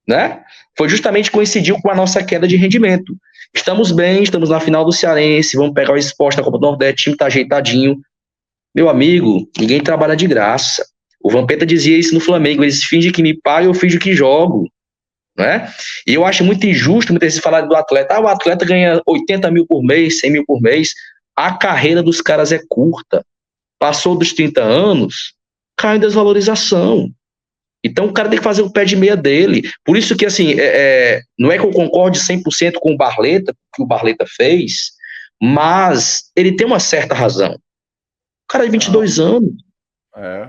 né? Foi justamente coincidiu com a nossa queda de rendimento. Estamos bem, estamos na final do Cearense, vamos pegar o Sport na Copa do Nordeste, o time tá ajeitadinho. Meu amigo, ninguém trabalha de graça. O Vampeta dizia isso no Flamengo, eles fingem que me pagam, eu finjo que jogo, né? E eu acho muito injusto muitas vezes falar do atleta. O atleta ganha 80 mil por mês, 100 mil por mês. A carreira dos caras é curta. Passou dos 30 anos, cai em desvalorização. Então o cara tem que fazer o pé de meia dele. Por isso que, assim, não é que eu concorde 100% com o Barleta, que o Barleta fez, mas ele tem uma certa razão. O cara de 22 anos,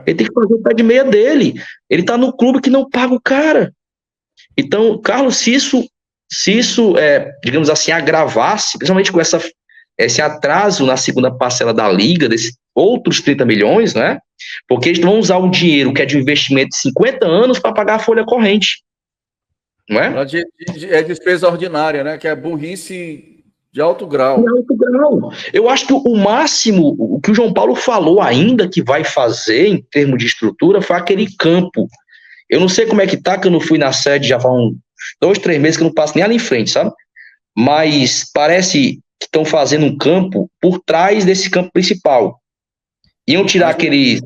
ele tem que fazer o pé de meia dele. Ele tá no clube que não paga o cara. Então, Carlos, se isso digamos assim, agravasse, principalmente com esse atraso na segunda parcela da Liga, desses outros 30 milhões, né? Porque eles vão usar um dinheiro que é de um investimento de 50 anos para pagar a folha corrente. Não é? É despesa ordinária, né? Que é burrice de alto grau. De alto grau. Eu acho que o máximo, o que o João Paulo falou ainda que vai fazer em termos de estrutura foi aquele campo. Eu não sei como é que tá, que eu não fui na sede já faz uns 2, 3 meses que eu não passo nem ali em frente, sabe? Mas parece que estão fazendo um campo por trás desse campo principal. Iam tirar aquele...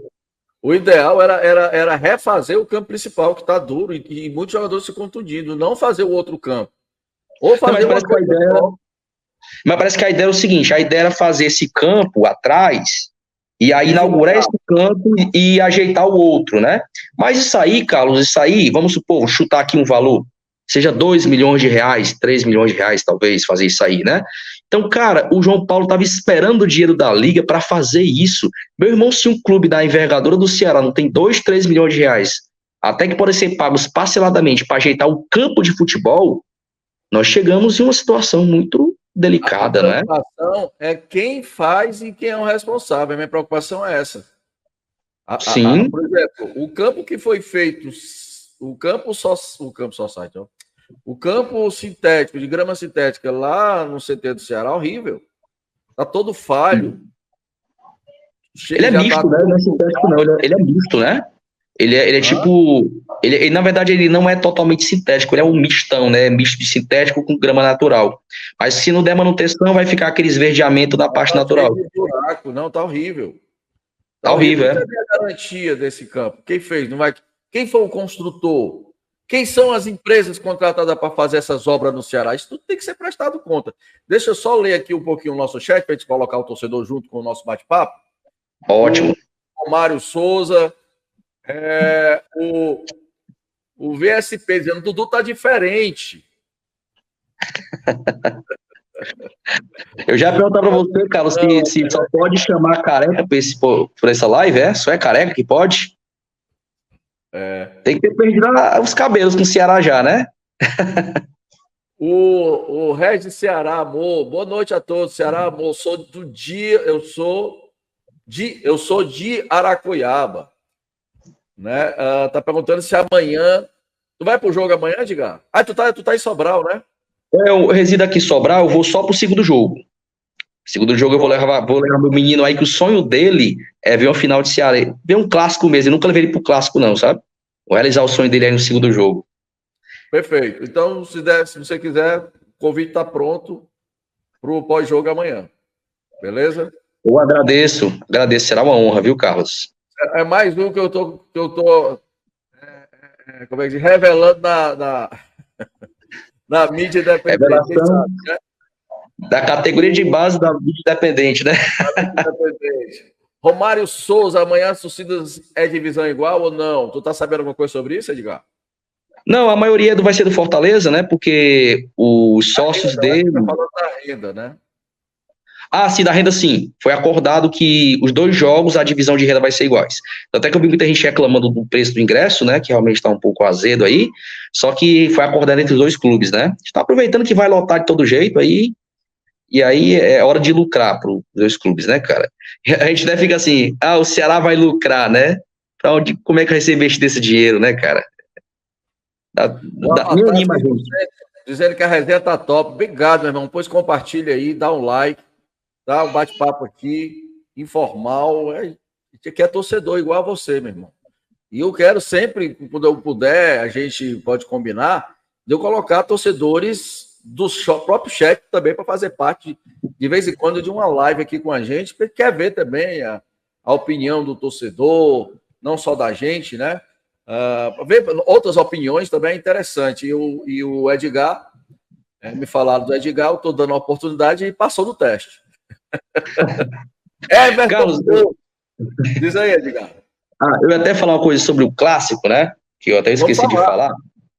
O ideal era refazer o campo principal, que está duro, e muitos jogadores se contundindo, não fazer o outro campo. Ou fazer não, mas parece que a ideia é o seguinte, a ideia era fazer esse campo atrás, e aí inaugurar esse campo e ajeitar o outro, né? Mas isso aí, Carlos, vamos supor, chutar aqui um valor, seja 2 milhões de reais, 3 milhões de reais, talvez, fazer isso aí, né? Então, cara, o João Paulo estava esperando o dinheiro da Liga para fazer isso. Meu irmão, se um clube da envergadura do Ceará não tem 2, 3 milhões de reais, até que podem ser pagos parceladamente para ajeitar o campo de futebol, nós chegamos em uma situação muito delicada, né? A preocupação é quem faz e quem é o responsável. A minha preocupação é essa. Sim. Por exemplo, o campo que foi feito, o campo sintético, de grama sintética, lá no CT do Ceará, horrível. Tá todo falho. Ele é misto, né? Não é sintético, não. Ele é misto, né? Ele é tipo... Ele, na verdade, ele não é totalmente sintético. Ele é um mistão, né? Misto de sintético com grama natural. Mas se não der manutenção, vai ficar aquele esverdeamento na parte natural. Buraco. Não, tá horrível. Tá horrível, Cadê a garantia desse campo? Quem fez? Não vai... Quem foi o construtor? Quem são as empresas contratadas para fazer essas obras no Ceará? Isso tudo tem que ser prestado conta. Deixa eu só ler aqui um pouquinho o nosso chat para a gente colocar o torcedor junto com o nosso bate-papo. Ótimo. O Mário Souza, o VSP dizendo, Dudu tá diferente. Eu já ia perguntar para você, Carlos, se só pode chamar careca por essa live, Só é careca que pode? Tem que ter perdido os cabelos com o Ceará já, né? O Regis Ceará, amor. Boa noite a todos, Ceará, amor. Eu sou de Aracuiaba. Né? Tá perguntando se amanhã... Tu vai pro jogo amanhã, Edgar? Tu tá em Sobral, né? Eu resido aqui em Sobral, eu vou só pro segundo jogo. Segundo jogo eu vou levar meu menino aí, que o sonho dele é ver uma final de Ceará. Ver um clássico mesmo, eu nunca levei ele pro clássico não, sabe? Vou realizar o sonho dele aí no segundo jogo. Perfeito. Então, se você quiser, o convite tá pronto pro pós-jogo amanhã. Beleza? Eu agradeço, será uma honra, viu, Carlos? É mais um que eu tô como é que diz? Revelando na mídia independente. Revelação da categoria de base da mídia independente, né? Romário Souza, amanhã as torcidas é divisão igual ou não? Tu tá sabendo alguma coisa sobre isso, Edgar? Não, a maioria vai ser do Fortaleza, né? Porque os sócios dele... Tá falando da renda, né? Sim, da renda sim. Foi acordado que os 2 jogos, a divisão de renda vai ser iguais. Até que eu vi muita gente reclamando do preço do ingresso, né? Que realmente está um pouco azedo aí. Só que foi acordado entre os 2 clubes, né? Está aproveitando que vai lotar de todo jeito aí. E aí é hora de lucrar para os 2 clubes, né, cara? A gente até fica assim, o Ceará vai lucrar, né? Como é que vai ser investido esse dinheiro, né, cara? Me anima, gente. Dizendo que a resenha tá top. Obrigado, meu irmão. Pois compartilha aí, dá um like. Tá, um bate-papo aqui, informal. A gente quer torcedor igual a você, meu irmão. E eu quero sempre, quando eu puder, a gente pode combinar, de eu colocar torcedores do próprio chat também para fazer parte, de vez em quando, de uma live aqui com a gente, porque quer ver também a opinião do torcedor, não só da gente, né? Ver outras opiniões também é interessante. E o Edgar, me falaram do Edgar, eu estou dando a oportunidade e passou no teste. Carlos, diz aí, Edgar. Eu ia até falar uma coisa sobre o clássico, né? Que eu até esqueci de falar.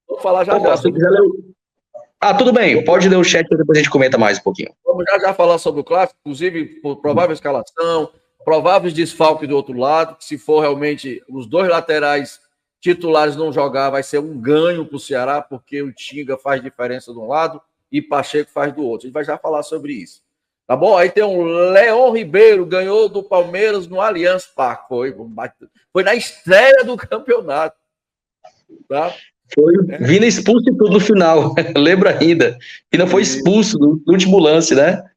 Vou falar já. Se quiser ler... tudo bem, pode ler o chat e depois a gente comenta mais um pouquinho. Vamos já falar sobre o clássico, inclusive provável escalação, prováveis desfalques do outro lado, que se for realmente os dois laterais titulares não jogar, vai ser um ganho para o Ceará, porque o Tinga faz diferença de um lado e Pacheco faz do outro. A gente vai já falar sobre isso. Tá bom? Aí tem um Leon Ribeiro, ganhou do Palmeiras no Allianz Parque. Foi na estreia do campeonato. Tá? Foi Vina expulso e tudo no final. Lembra ainda. Vina foi expulso no último lance, né?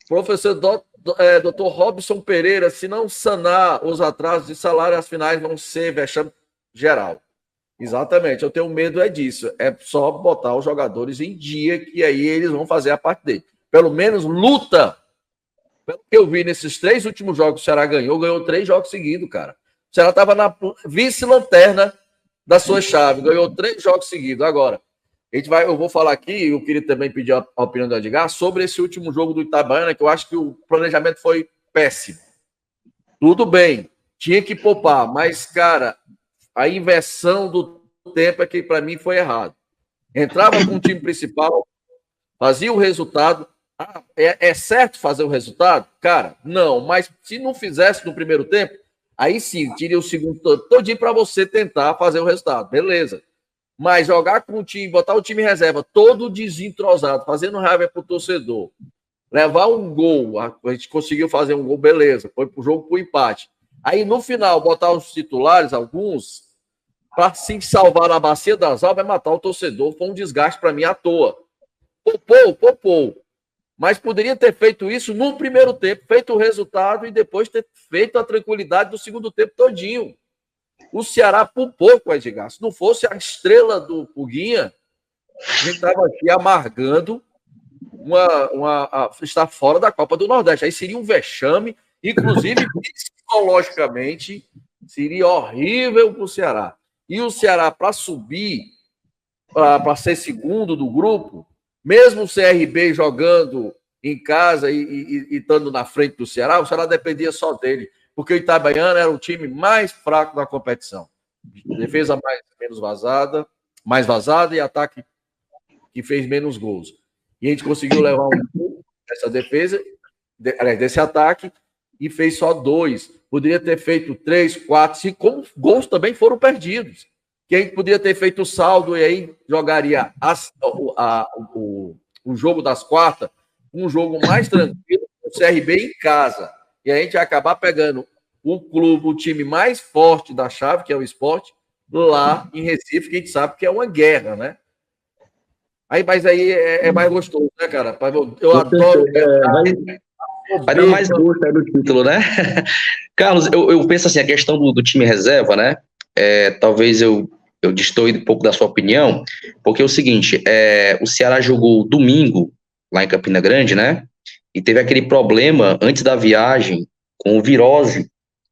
Professor Dr. Robson Pereira, se não sanar os atrasos de salário, as finais vão ser vexame geral. Exatamente, eu tenho medo disso. É só botar os jogadores em dia, que aí eles vão fazer a parte dele. Pelo menos luta. Pelo que eu vi nesses 3 últimos jogos que o Ceará ganhou 3 jogos seguidos, cara. O Ceará estava na vice-lanterna da sua chave, ganhou 3 jogos seguidos. Agora, eu vou falar aqui, eu queria também pedir a opinião do Edgar sobre esse último jogo do Itabaiana, que eu acho que o planejamento foi péssimo. Tudo bem, tinha que poupar, mas, cara, a inversão do tempo é que para mim foi errado. Entrava com o time principal, fazia o resultado. É certo fazer o resultado? Cara, não, mas se não fizesse no primeiro tempo, aí sim, tire o segundo todinho para você tentar fazer o resultado, beleza. Mas jogar com o time, botar o time em reserva, todo desentrosado, fazendo raiva pro torcedor, levar um gol, a gente conseguiu fazer um gol, beleza, foi pro jogo pro empate. Aí no final, botar os titulares, alguns, para se salvar na bacia das almas, vai matar o torcedor, foi um desgaste para mim à toa. Poupou. Mas poderia ter feito isso no primeiro tempo, feito o resultado e depois ter feito a tranquilidade do segundo tempo todinho. O Ceará poupou com o Edgar. Se não fosse a estrela do Puguinha, a gente estava aqui amargando estar fora da Copa do Nordeste. Aí seria um vexame, inclusive psicologicamente, seria horrível para o Ceará. E o Ceará, para subir, para ser segundo do grupo, mesmo o CRB jogando em casa e estando na frente do Ceará, o Ceará dependia só dele, porque o Itabaiana era o time mais fraco da competição. Defesa mais vazada e ataque que fez menos gols. E a gente conseguiu levar um gol dessa defesa, desse ataque, e fez só 2. Poderia ter feito 3, 4, 5, como gols também foram perdidos. Que a gente poderia ter feito o saldo e aí jogaria o jogo das quartas, um jogo mais tranquilo, o CRB em casa. E a gente ia acabar pegando o time mais forte da chave, que é o Sport, lá em Recife, que a gente sabe que é uma guerra, né? Mas aí é mais gostoso, né, cara? Eu adoro. Vai dar mais gosto aí no título, né? Carlos, eu penso assim, a questão do time reserva, né? Talvez eu destoie um pouco da sua opinião, porque é o seguinte, o Ceará jogou domingo, lá em Campina Grande, né? E teve aquele problema antes da viagem com virose,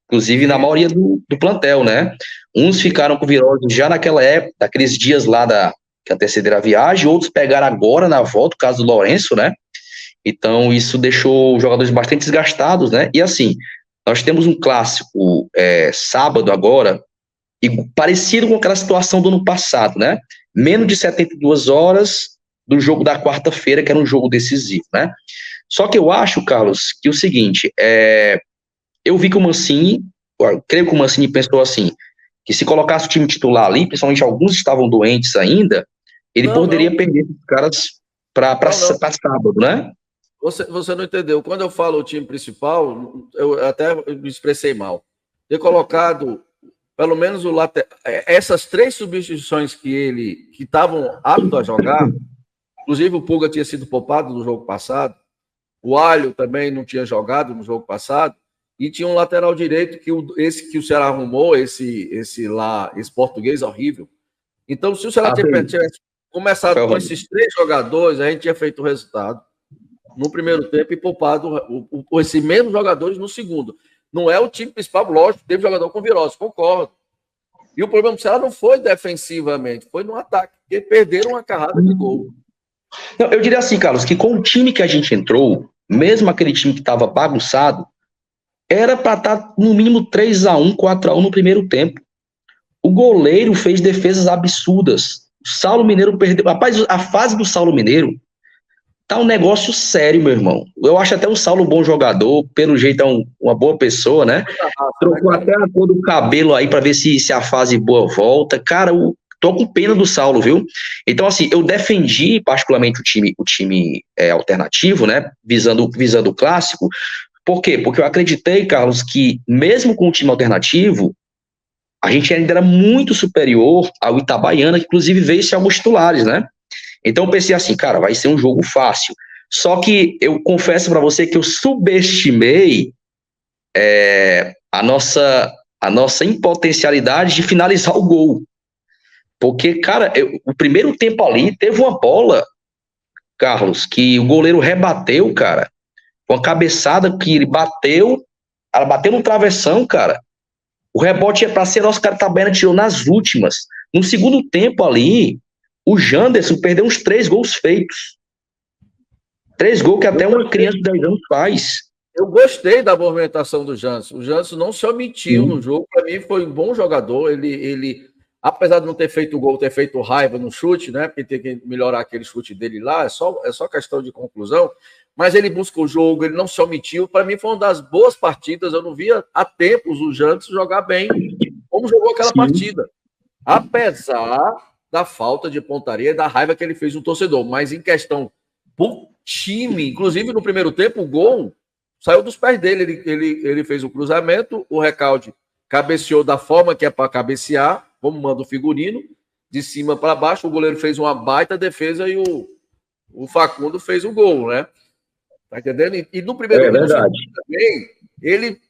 inclusive na maioria do plantel, né? Uns ficaram com virose já naquela época, daqueles dias lá que antecederam a viagem, outros pegaram agora na volta, o caso do Lourenço, né? Então, isso deixou os jogadores bastante desgastados, né? E assim, nós temos um clássico sábado agora, e parecido com aquela situação do ano passado, né? Menos de 72 horas do jogo da quarta-feira, que era um jogo decisivo, né? Só que eu acho, Carlos, que o seguinte, eu vi que o Mancini, creio que o Mancini pensou assim, que se colocasse o time titular ali, principalmente alguns estavam doentes ainda, ele poderia perder esses caras para sábado, né? Você não entendeu. Quando eu falo o time principal, eu até me expressei mal. Ter colocado pelo menos essas 3 substituições que estavam aptos a jogar, inclusive o Pulga tinha sido poupado no jogo passado, o Alho também não tinha jogado no jogo passado, e tinha um lateral direito esse que o Ceará arrumou, esse português horrível. Então, se o Ceará tivesse começado com esses 3 jogadores, a gente tinha feito o resultado no primeiro tempo e poupado esses mesmos jogadores no segundo. Não é o time principal, lógico, teve jogador com virose, concordo. E o problema do Ceará não foi defensivamente, foi no ataque, porque perderam uma carrada de gol. Não, eu diria assim, Carlos, que com o time que a gente entrou, mesmo aquele time que estava bagunçado, era para estar no mínimo 3-1, 4-1 no primeiro tempo. O goleiro fez defesas absurdas. O Saulo Mineiro perdeu. Rapaz, a fase do Saulo Mineiro tá um negócio sério, meu irmão. Eu acho até o Saulo um bom jogador, pelo jeito é uma boa pessoa, né? Trocou até a cor do cabelo aí para ver se a fase boa volta. Cara, tô com pena do Saulo, viu? Então, assim, eu defendi particularmente o time alternativo, né? Visando o clássico. Por quê? Porque eu acreditei, Carlos, que mesmo com o time alternativo, a gente ainda era muito superior ao Itabaiana, que inclusive veio sem alguns titulares, né? Então eu pensei assim, cara, vai ser um jogo fácil. Só que eu confesso para você que eu subestimei a nossa impotencialidade de finalizar o gol. Porque, cara, o primeiro tempo ali teve uma bola, Carlos, que o goleiro rebateu, cara, uma cabeçada que ele bateu, ela bateu no travessão, cara. O rebote ia para ser, nosso cara Itabaiana tirou nas últimas. No segundo tempo ali, o Janderson perdeu uns 3 gols feitos. 3 gols que até uma criança de 10 anos faz. Eu gostei da movimentação do Janderson. O Janderson não se omitiu no jogo. Para mim, foi um bom jogador. Ele, apesar de não ter feito gol, ter feito raiva no chute, né? Porque tem que melhorar aquele chute dele lá. É só questão de conclusão. Mas ele busca o jogo, ele não se omitiu. Para mim, foi uma das boas partidas. Eu não via há tempos o Janderson jogar bem como jogou aquela partida. Apesar da falta de pontaria e da raiva que ele fez no torcedor. Mas em questão pro time, inclusive no primeiro tempo, o gol saiu dos pés dele. Ele fez o cruzamento, o Recalde cabeceou da forma que é para cabecear, como manda o figurino, de cima para baixo. O goleiro fez uma baita defesa e o Facundo fez o gol, né? Tá entendendo? E no primeiro tempo também, ele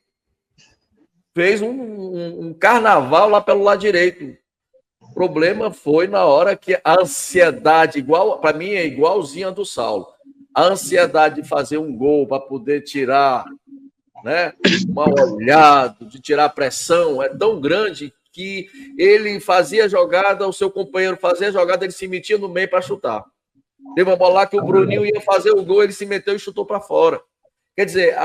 fez um carnaval lá pelo lado direito. O problema foi na hora que a ansiedade, para mim, é igualzinha a do Saulo. A ansiedade de fazer um gol para poder tirar, né, mal olhado, de tirar a pressão, é tão grande que ele fazia a jogada, o seu companheiro fazia a jogada, ele se metia no meio para chutar. Teve uma bola lá que o Bruninho ia fazer o gol, ele se meteu e chutou para fora. Quer dizer,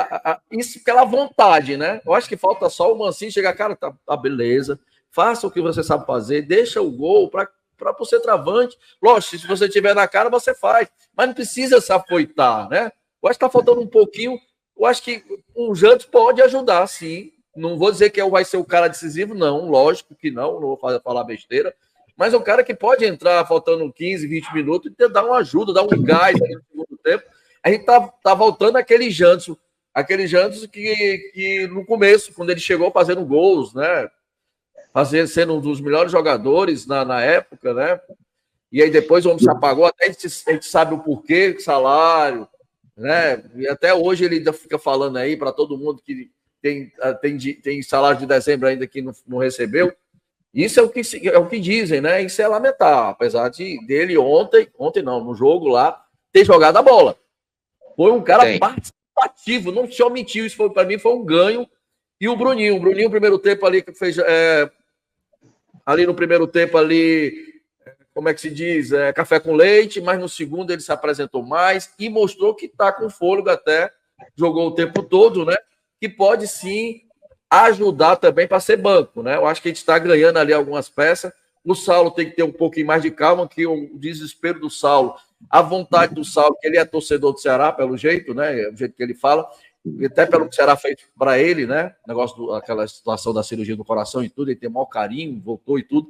isso pela vontade, né? Eu acho que falta só o Mancini chegar, cara, tá beleza, faça o que você sabe fazer, deixa o gol para você travante. Lógico, se você tiver na cara, você faz. Mas não precisa se afoitar, né? Eu acho que tá faltando um pouquinho. Eu acho que o Jantos pode ajudar, sim. Não vou dizer que vai ser o cara decisivo, não. Lógico que não vou falar besteira. Mas é um cara que pode entrar faltando 15, 20 minutos e dar uma ajuda, dar um gás aí no segundo tempo. A gente tá voltando àquele Jantos que no começo, quando ele chegou fazendo gols, né? Sendo um dos melhores jogadores na época, né? E aí depois o homem se apagou, até a gente sabe o porquê, salário, né? E até hoje ele ainda fica falando aí para todo mundo que tem salário de dezembro ainda que não recebeu. Isso é o que dizem, né? Isso é lamentável, apesar dele ontem não, no jogo lá, ter jogado a bola. Foi um cara participativo, não se omitiu, isso para mim foi um ganho. E o Bruninho, primeiro tempo ali, que fez ali no primeiro tempo ali, como é que se diz? Café com leite, mas no segundo ele se apresentou mais e mostrou que está com fôlego até, jogou o tempo todo, né? Que pode sim ajudar também para ser banco, né? Eu acho que a gente está ganhando ali algumas peças. O Saulo tem que ter um pouquinho mais de calma, que o desespero do Saulo, a vontade do Saulo, que ele é torcedor do Ceará, pelo jeito, né? O jeito que ele fala, e até pelo que o Ceará fez para ele, né? Aquela situação da cirurgia do coração e tudo, ele tem o maior carinho, voltou e tudo.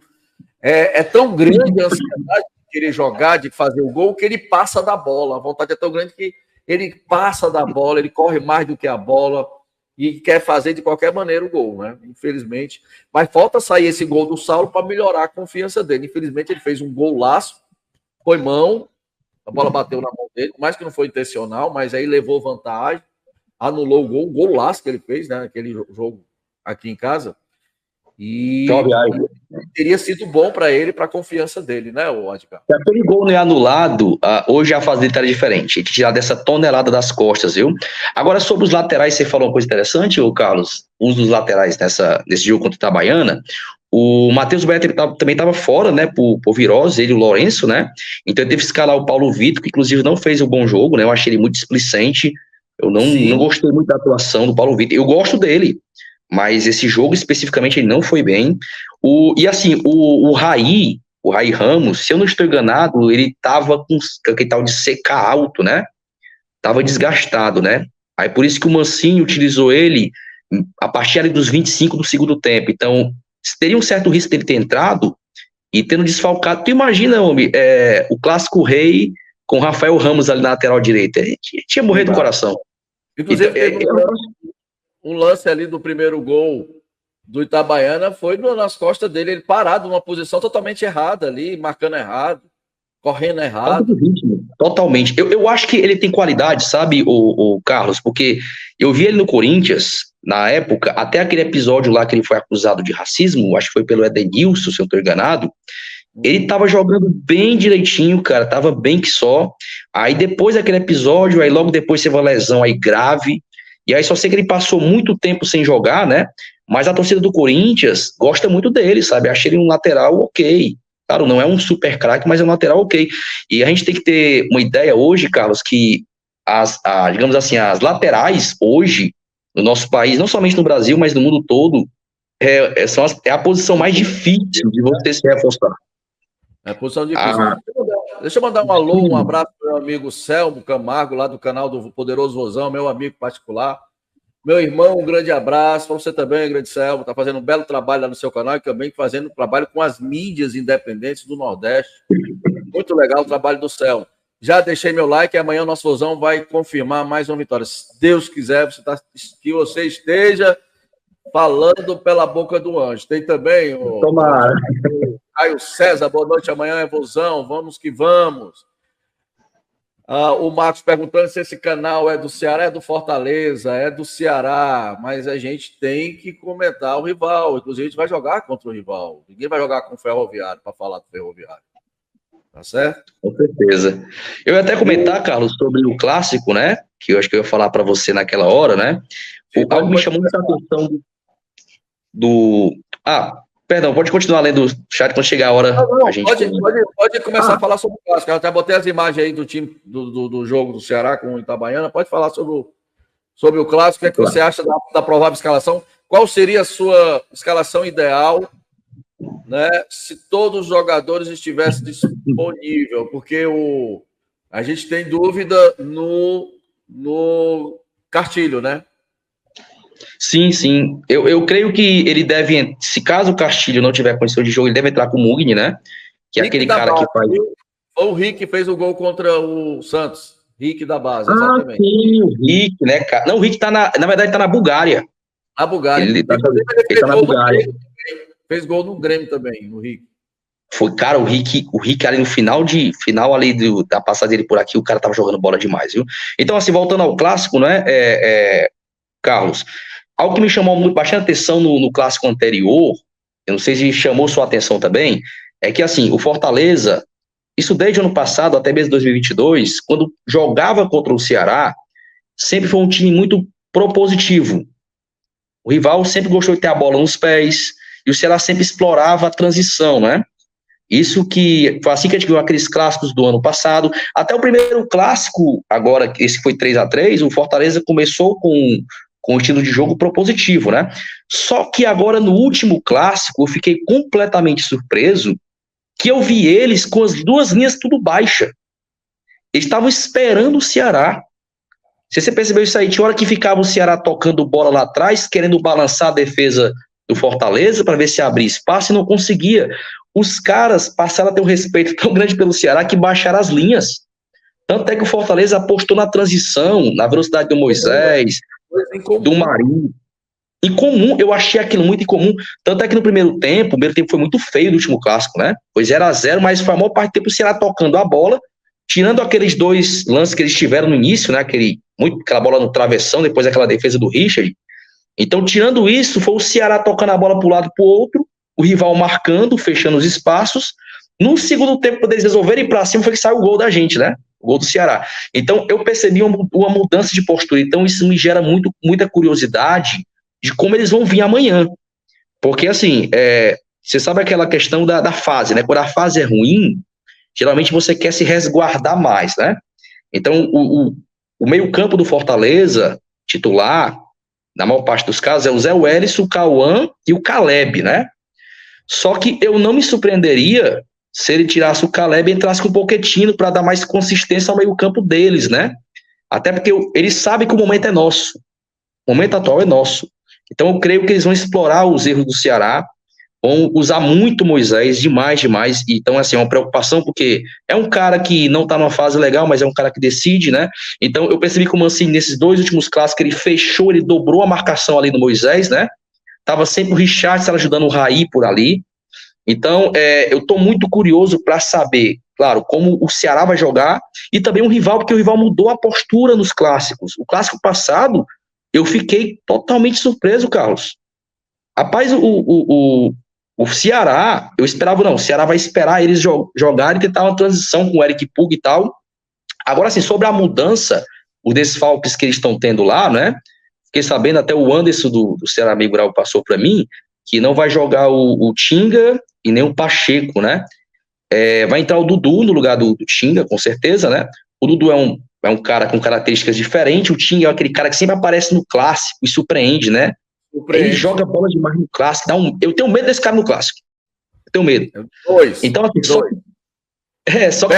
É tão grande a ansiedade de querer jogar, de fazer o gol, que ele passa da bola. A vontade é tão grande que ele passa da bola, ele corre mais do que a bola e quer fazer de qualquer maneira o gol, né? Infelizmente. Mas falta sair esse gol do Saulo para melhorar a confiança dele. Infelizmente, ele fez um golaço, foi mão, a bola bateu na mão dele, mais que não foi intencional, mas aí levou vantagem, anulou o golaço que ele fez, né? Naquele jogo aqui em casa. E teria sido bom para ele, para a confiança dele, né, Edgar? Se aquele gol não é anulado, hoje a fase dele estaria diferente. Ele tirar dessa tonelada das costas, viu? Agora, sobre os laterais, você falou uma coisa interessante, ô Carlos, os dos laterais nesse jogo contra o Itabaiana. O Matheus Beto também estava fora, né, por virose, ele e o Lourenço, né? Então ele teve que escalar o Paulo Vitor, que inclusive não fez um bom jogo, né? Eu achei ele muito displicente. Eu não gostei muito da atuação do Paulo Vitor. Eu gosto dele, mas esse jogo especificamente ele não foi bem. E assim, o Raí Ramos, se eu não estou enganado, ele tava com aquele tal de CK alto, né? Tava desgastado, né? Aí por isso que o Mancini utilizou ele a partir ali dos 25 do segundo tempo. Então, teria um certo risco dele ter entrado e tendo desfalcado. Tu imagina, homem, o clássico rei com o Rafael Ramos ali na lateral direita. Ele tinha morrido do coração. Inclusive, um lance ali do primeiro gol do Itabaiana foi nas costas dele, ele parado numa posição totalmente errada ali, marcando errado, correndo errado. Totalmente. Eu acho que ele tem qualidade, sabe, o Carlos, porque eu vi ele no Corinthians, na época, até aquele episódio lá que ele foi acusado de racismo, acho que foi pelo Edenilson, se eu estou enganado, ele tava jogando bem direitinho, cara, tava bem que só. Aí depois daquele episódio, aí logo depois teve uma lesão aí grave, e aí só sei que ele passou muito tempo sem jogar, né? Mas a torcida do Corinthians gosta muito dele, sabe? Achei ele um lateral ok. Claro, não é um super craque, mas é um lateral ok. E a gente tem que ter uma ideia hoje, Carlos, que digamos assim, as laterais hoje, no nosso país, não somente no Brasil, mas no mundo todo, é a posição mais difícil de você se reforçar. É a posição difícil. Deixa eu mandar um alô, um abraço para o meu amigo Selmo Camargo, lá do canal do Poderoso Vozão, meu amigo particular. Meu irmão, um grande abraço. Para você também, grande Selmo. Está fazendo um belo trabalho lá no seu canal e também fazendo trabalho com as mídias independentes do Nordeste. Muito legal o trabalho do Selmo. Já deixei meu like e amanhã o nosso Vozão vai confirmar mais uma vitória. Se Deus quiser, que você esteja falando pela boca do anjo. Tem também o Caio César, boa noite, amanhã é Vozão, vamos que vamos. O Marcos perguntando se esse canal é do Ceará, é do Fortaleza, é do Ceará, mas a gente tem que comentar o rival, inclusive a gente vai jogar contra o rival, ninguém vai jogar com o Ferroviário para falar do Ferroviário, tá certo? Com certeza. Eu ia até comentar, Carlos, sobre o clássico, né, que eu acho que eu ia falar para você naquela hora, né, algo me chamou muita atenção perdão, pode continuar lendo o chat quando chegar a hora. A gente pode começar a falar sobre o clássico. Eu até botei as imagens aí do time do jogo do Ceará com o Itabaiana. Pode falar sobre o clássico. O que você acha da provável escalação? Qual seria a sua escalação ideal, né, se todos os jogadores estivessem disponíveis? Porque a gente tem dúvida no Castilho, né? Sim. Eu creio que ele deve, se caso o Castilho não tiver condição de jogo, ele deve entrar com o Mugni, né? Que é aquele cara que faz... O Rick fez o gol contra o Santos. Rick da base, exatamente. Sim, o Rick, né, cara? Não, o Rick tá na verdade, tá na Bulgária. Na Bulgária. Ele tá na Bulgária. Fez gol no Grêmio também, no Rick. Foi, cara, o Rick ali no final ali da passagem dele por aqui, o cara tava jogando bola demais, viu? Então, assim, voltando ao clássico, né, Carlos, algo que me chamou bastante atenção no clássico anterior, eu não sei se chamou sua atenção também, é que, assim, o Fortaleza, isso desde o ano passado, até mesmo 2022, quando jogava contra o Ceará, sempre foi um time muito propositivo. O rival sempre gostou de ter a bola nos pés, e o Ceará sempre explorava a transição, né? Isso que foi assim que a gente viu aqueles clássicos do ano passado. Até o primeiro clássico, agora, esse foi 3-3, o Fortaleza começou com um estilo de jogo propositivo, né? Só que agora, no último clássico, eu fiquei completamente surpreso que eu vi eles com as duas linhas tudo baixa. Eles estavam esperando o Ceará. Se você percebeu isso aí, tinha hora que ficava o Ceará tocando bola lá atrás, querendo balançar a defesa do Fortaleza para ver se abria espaço e não conseguia. Os caras passaram a ter um respeito tão grande pelo Ceará que baixaram as linhas. Tanto é que o Fortaleza apostou na transição, na velocidade do Moisés, do Marinho. Incomum, eu achei aquilo muito incomum. Tanto é que no primeiro tempo foi muito feio do último clássico, né? Foi 0-0, mas foi a maior parte do tempo o Ceará tocando a bola, tirando aqueles dois lances que eles tiveram no início, né? Aquela bola no travessão, depois aquela defesa do Richard. Então, tirando isso, foi o Ceará tocando a bola para um lado para o outro, o rival marcando, fechando os espaços. No segundo tempo, quando eles resolveram ir para cima, foi que saiu o gol da gente, né? O gol do Ceará. Então, eu percebi uma mudança de postura. Então, isso me gera muita curiosidade de como eles vão vir amanhã. Porque, assim, você sabe aquela questão da fase, né? Quando a fase é ruim, geralmente você quer se resguardar mais, né? Então, o meio-campo do Fortaleza, titular, na maior parte dos casos, é o Zé Wellison, o Cauã e o Caleb, né? Só que eu não me surpreenderia se ele tirasse o Caleb e entrasse com o Pochettino para dar mais consistência ao meio-campo deles, né? Até porque eles sabem que o momento é nosso. O momento atual é nosso. Então eu creio que eles vão explorar os erros do Ceará, vão usar muito Moisés, demais. Então, assim, é uma preocupação, porque é um cara que não tá numa fase legal, mas é um cara que decide, né? Então eu percebi como, assim, nesses 2 últimos clássicos, ele fechou, ele dobrou a marcação ali no Moisés, né? Tava sempre o Richardson ajudando o Raí por ali. Então, eu estou muito curioso para saber, claro, como o Ceará vai jogar e também o rival, porque o rival mudou a postura nos clássicos. O clássico passado, eu fiquei totalmente surpreso, Carlos. Rapaz, o Ceará, eu esperava, não, o Ceará vai esperar eles jogarem e tentar uma transição com o Eric Pulga e tal. Agora, assim, sobre a mudança, os desfalques que eles estão tendo lá, né? Fiquei sabendo, até o Anderson do Ceará Amigo Grau passou para mim, que não vai jogar o Tinga e nem o Pacheco, né? Vai entrar o Dudu no lugar do Tinga, com certeza, né? O Dudu é um cara com características diferentes, o Tinga é aquele cara que sempre aparece no clássico e surpreende, né? Ele joga bola demais no clássico. Eu tenho medo desse cara no clássico. Eu tenho medo. Então, assim, só que